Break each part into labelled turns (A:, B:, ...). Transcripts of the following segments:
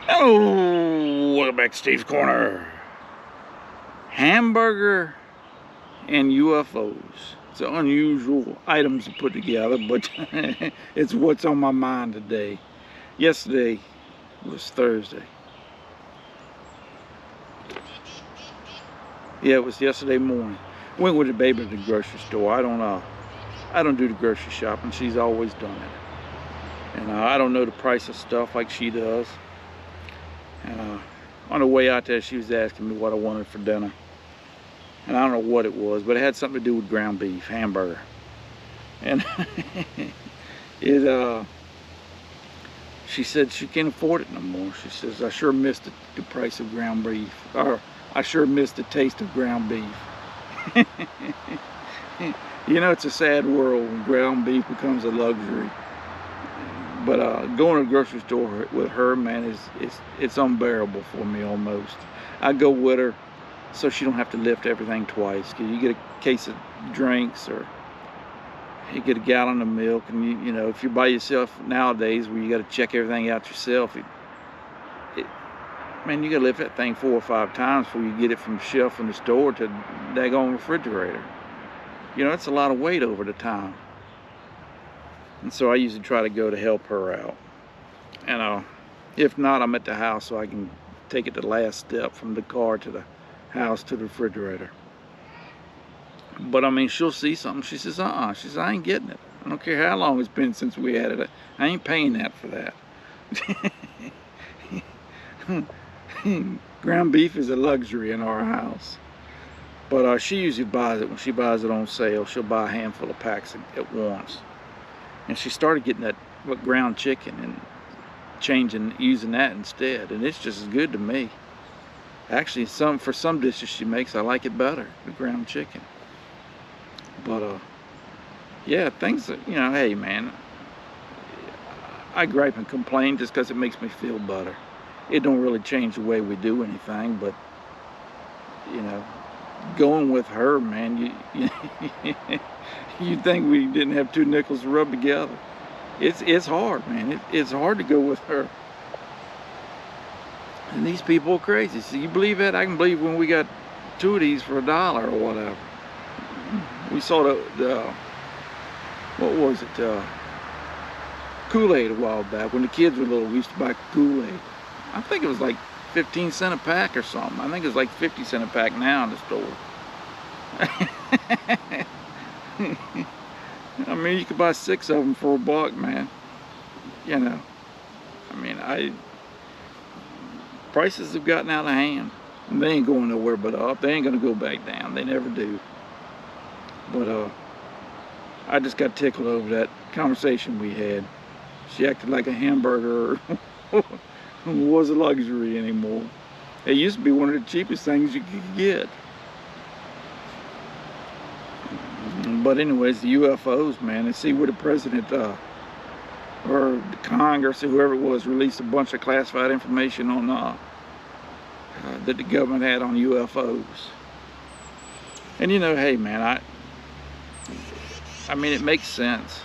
A: Oh, welcome back to Steve's Corner. Hamburger and UFOs. It's unusual items to put together, but it's what's on my mind today. Yesterday was Thursday. Yeah, it was yesterday morning. Went with the baby to the grocery store. I don't do the grocery shopping. She's always done it. And I don't know the price of stuff like she does. And on the way out there, she was asking me what I wanted for dinner. And I don't know what it was, but it had something to do with ground beef, hamburger. And she said she can't afford it no more. She says, I sure missed the price of ground beef. Or, I sure missed the taste of ground beef. You know, it's a sad world when ground beef becomes a luxury. But going to the grocery store with her, man, it's unbearable for me almost. I go with her so she don't have to lift everything twice. Cause you get a case of drinks or you get a gallon of milk, and you know, if you're by yourself nowadays where you got to check everything out yourself, man, you got to lift that thing 4 or 5 times before you get it from the shelf in the store to the daggone refrigerator. You know, it's a lot of weight over the time. And so I usually try to go to help her out. And if not, I'm at the house so I can take it the last step from the car to the house to the refrigerator. But I mean, she'll see something. She says, She says, I ain't getting it. I don't care how long it's been since we had it. I ain't paying that for that. Ground beef is a luxury in our house. But she usually buys it when she buys it on sale. She'll buy a handful of packs at once. And she started getting that ground chicken and using that instead. And it's just as good to me. Actually, for some dishes she makes, I like it better, the ground chicken. But yeah, things that, you know, hey man, I gripe and complain just because it makes me feel better. It don't really change the way we do anything, but you know, going with her, man, you'd think we didn't have 2 nickels to rub together. It's hard, man. It's hard to go with her. And these people are crazy. So you believe that? I can believe when we got 2 of these for $1 or whatever. We saw the what was it? Kool-Aid a while back. When the kids were little, we used to buy Kool-Aid. I think it was like 15 cents a pack or something. I think it's like 50 cents a pack now in the store. I mean, you could buy 6 of them for $1, man. You know, I mean, prices have gotten out of hand. And they ain't going nowhere but up. They ain't gonna go back down. They never do. But I just got tickled over that conversation we had. She acted like a hamburger was a luxury anymore. It used to be one of the cheapest things you could get. But anyways, the UFOs, man, and see where the president or the Congress or whoever it was released a bunch of classified information on that the government had on UFOs. And you know, hey man, I mean, it makes sense,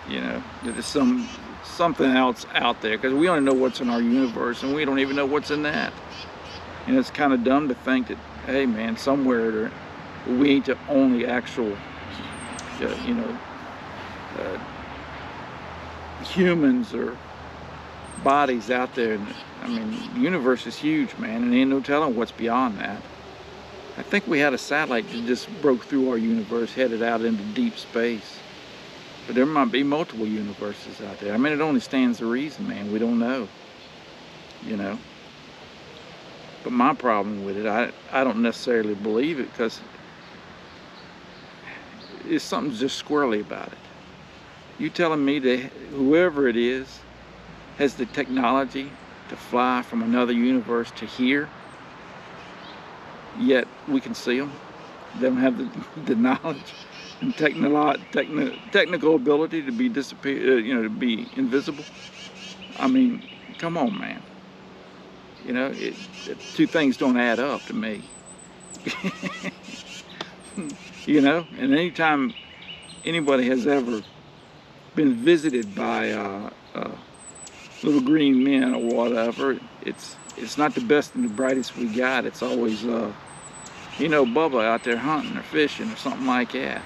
A: you know, that there's something else out there, because we only know what's in our universe and we don't even know what's in that. And it's kind of dumb to think that, hey man, somewhere we ain't the only actual you know, humans or bodies out there. I mean, the universe is huge, man, and ain't no telling what's beyond that. I think we had a satellite that just broke through our universe, headed out into deep space. But there might be multiple universes out there. I mean, it only stands to reason, man. We don't know, you know. But my problem with it, I don't necessarily believe it, because there's something just squirrely about it. You telling me that whoever it is has the technology to fly from another universe to here, yet we can see them? They don't have the knowledge and technical ability to be you know, to be invisible. I mean, come on, man. You know, 2 things don't add up to me. You know, and anytime anybody has ever been visited by little green men or whatever. It's not the best and the brightest we got. It's always you know, Bubba out there hunting or fishing or something like that.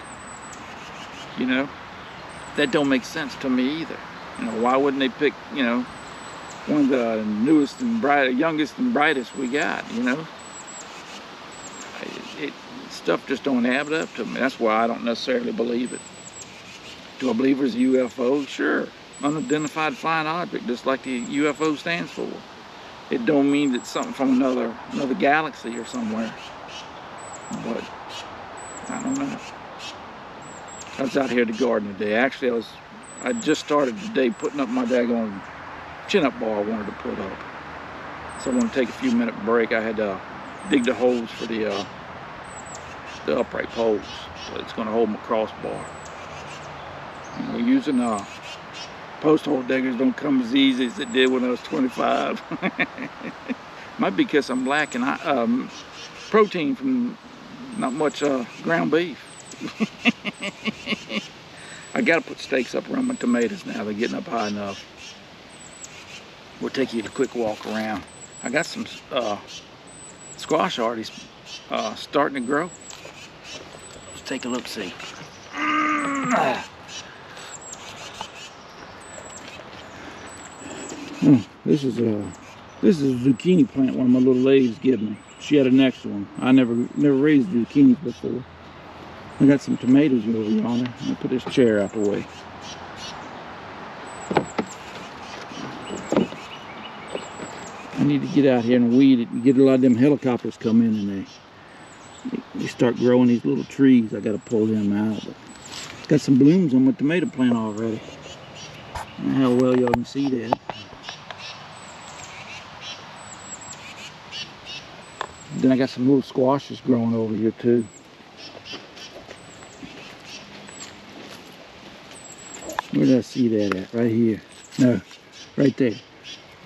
A: You know, that don't make sense to me either. You know, why wouldn't they pick, you know, one of the newest and youngest and brightest we got? You know, stuff just don't add up to me. That's why I don't necessarily believe it. Do I believe there's a UFO? Sure, unidentified flying object, just like the UFO stands for. It don't mean it's something from another galaxy or somewhere. But I don't know. I was out here at the garden today. Actually, I just started today putting up my daggone chin-up bar I wanted to put up. So I want to take a few minute break. I had to dig the holes for the upright poles. So it's going to hold my crossbar. And we're using post hole diggers. Don't come as easy as it did when I was 25. Might be because I'm lacking protein from not much ground beef. I gotta put stakes up around my tomatoes now. They're getting up high enough. We'll take you a quick walk around. I got some squash already starting to grow. Let's take a look, see. This is a zucchini plant one of my little ladies gave me. She had an extra one. I never raised zucchini before. I got some tomatoes over yonder. I'll put this chair out the way. I need to get out here and weed it and get a lot of them helicopters come in and they start growing these little trees. I got to pull them out. But it's got some blooms on my tomato plant already. I don't know how well y'all can see that. Then I got some little squashes growing over here too. Where did I see that at? Right here. No, right there.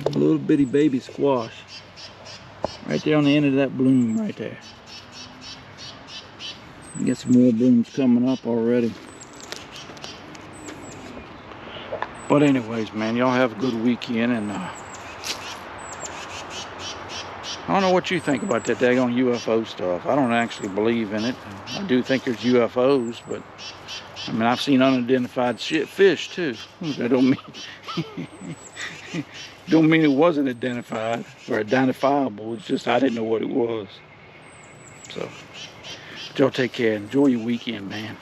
A: A little bitty baby squash. Right there on the end of that bloom right there. Get some more blooms coming up already. But anyways, man, y'all have a good weekend, and I don't know what you think about that daggone UFO stuff. I don't actually believe in it. I do think there's UFOs, but I mean, I've seen unidentified fish too. That don't mean it wasn't identified or identifiable. It's just I didn't know what it was. So, y'all take care. Enjoy your weekend, man.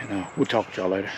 A: And we'll talk to y'all later.